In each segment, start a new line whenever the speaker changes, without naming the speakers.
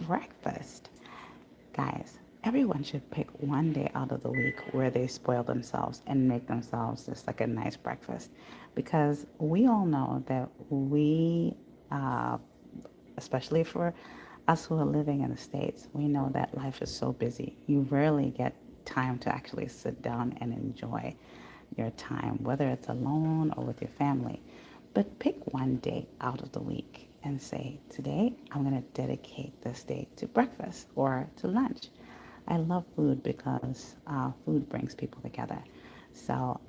breakfast. Guys, everyone should pick one day out of the week where they spoil themselves and make themselves just like a nice breakfast. Because we all know that uh, especially for us who are living in the States, we know that life is so busy. You rarely get time to actually sit down and enjoy your time, whether it's alone or with your family. But pick one day out of the week and say, today I'm going to dedicate this day to breakfast or to lunch. I love food because food brings people together. So,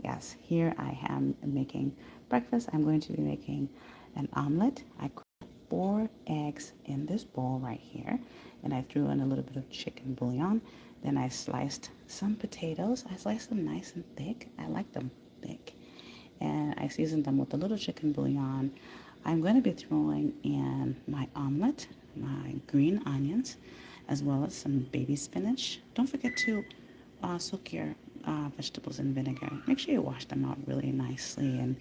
yes, here I am making breakfast. I'm going to be making an omelet. I cracked 4 eggs in this bowl right here, and I threw in a little bit of chicken bouillon. Then I sliced some potatoes. I sliced them nice and thick. I like them thick. And I seasoned them with a little chicken bouillon. I'm going to be throwing in my omelet, my green onions, as well as some baby spinach. Don't forget to soak your vegetables in vinegar. Make sure you wash them out really nicely and,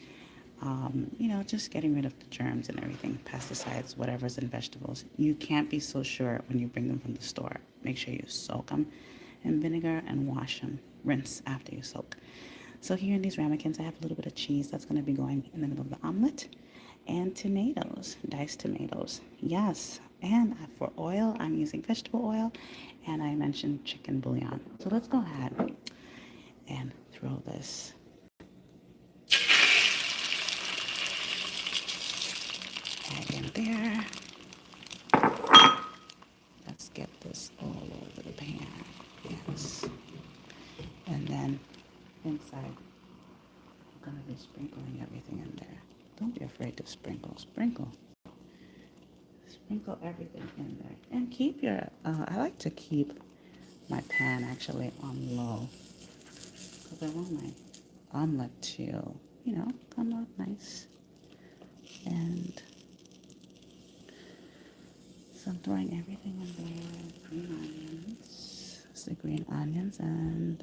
just getting rid of the germs and everything, pesticides, whatever's in vegetables. You can't be so sure when you bring them from the store. Make sure you soak them in vinegar and wash them. Rinse after you soak. So here in these ramekins, I have a little bit of cheese that's going to be going in the middle of the omelet. And tomatoes, diced tomatoes. Yes. And for oil, I'm using vegetable oil. And I mentioned chicken bouillon. So let's go ahead and throw this egg in there. Let's get this all over the pan. Yes. And then inside, I'm going to be sprinkling everything in there. Don't be afraid to sprinkle. Sprinkle. Sprinkle everything in there. And keep your, I like to keep my pan actually on low. Because I want my omelet to, come out nice. And so I'm throwing everything in there. Green onions. It's the green onions and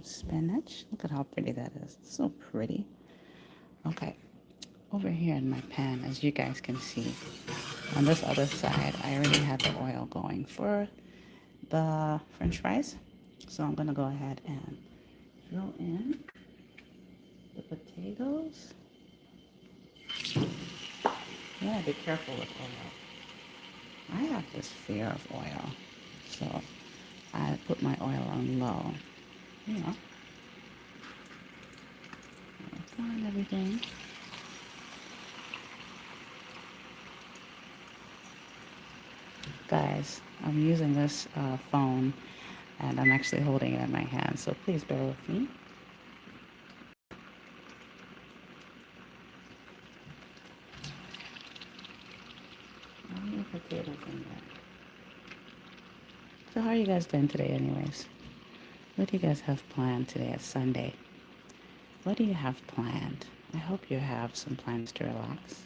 spinach. Look at how pretty that is. So pretty. Okay. Over here in my pan, as you guys can see, on this other side, I already had the oil going for the French fries. So I'm going to go ahead and throw in the potatoes. You gotta be careful with oil. I have this fear of oil, so I put my oil on low. You know, find everything. Guys, I'm using this phone, and I'm actually holding it in my hand, so please bear with me. All the potatoes in there. So how are you guys doing today, anyways? What do you guys have planned today? It's Sunday. What do you have planned? I hope you have some plans to relax.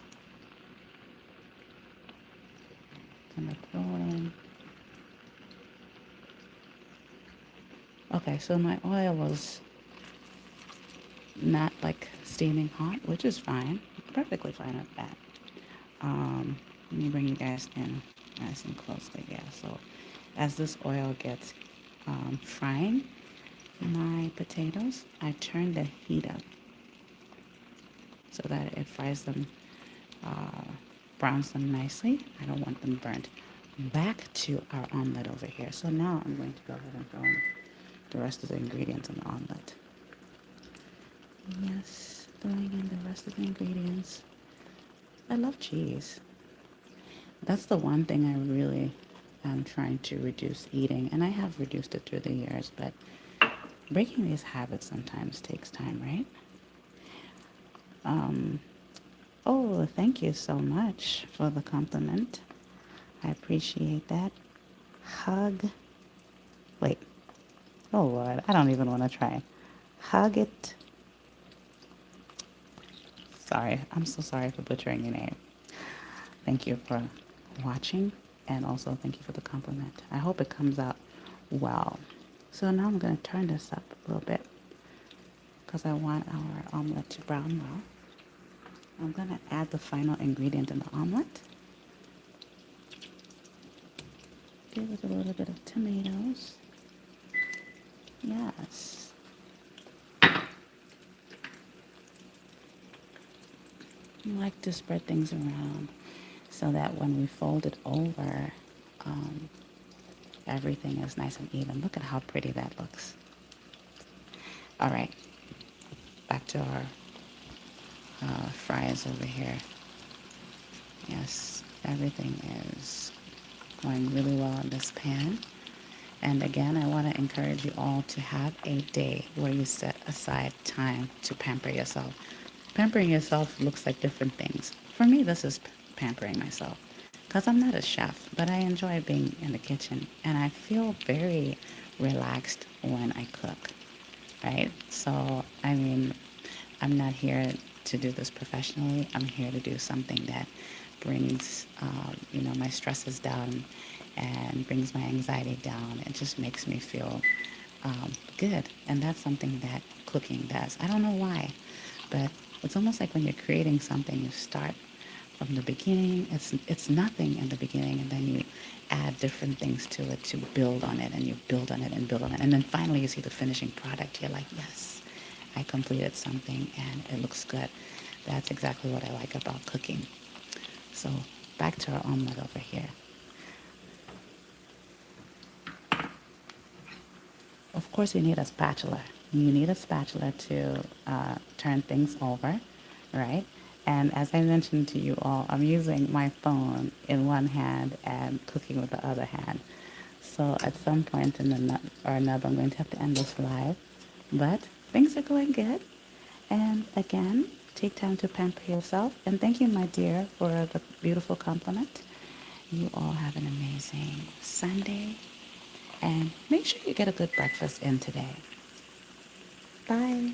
Gonna throw in. Okay, so my oil was not like steaming hot, which is fine. Perfectly fine with that. Let me bring you guys in nice and closely. Yeah, so as this oil gets frying my potatoes, I turn the heat up so that it fries them, uh, browns them nicely. I don't want them burnt. Back to our omelet over here. So now I'm going to go ahead and throw in the rest of the ingredients in the omelet. Yes, throwing in the rest of the ingredients. I love cheese. That's the one thing I really am trying to reduce eating, and I have reduced it through the years, but breaking these habits sometimes takes time, right? Oh, thank you so much for the compliment. I appreciate that. Hug. Wait. Oh, Lord. I don't even want to try. Hug it. Sorry. I'm so sorry for butchering your name. Thank you for watching, and also thank you for the compliment. I hope it comes out well. So now I'm going to turn this up a little bit because I want our omelet to brown well. I'm going to add the final ingredient in the omelet. bit of tomatoes. Yes. I like to spread things around so that when we fold it over, um, everything is nice and even. Look at how pretty that looks. All right, back to our fries over here. Yes, everything is going really well in this pan. And again, I want to encourage you all to have a day where you set aside time to pamper yourself. Pampering yourself looks like different things. For me, this is pampering myself because I'm not a chef, but I enjoy being in the kitchen and I feel very relaxed when I cook, right? So, I mean, I'm not here to do this professionally. I'm here to do something that brings, my stresses down and brings my anxiety down. It just makes me feel good. And that's something that cooking does. I don't know why, but it's almost like when you're creating something, you start from the beginning. It's nothing in the beginning, and then you add different things to it to build on it, and you build on it and build on it, and then finally you see the finishing product. You're like, yes, I completed something, and it looks good. That's exactly what I like about cooking. So back to our omelet over here. Of course, you need a spatula. You need a spatula to turn things over, right? And as I mentioned to you all, I'm using my phone in one hand and cooking with the other hand. So at some point in or another, I'm going to have to end this live. But things are going good. And again, take time to pamper yourself. And thank you, my dear, for the beautiful compliment. You all have an amazing Sunday. And make sure you get a good breakfast in today. Bye.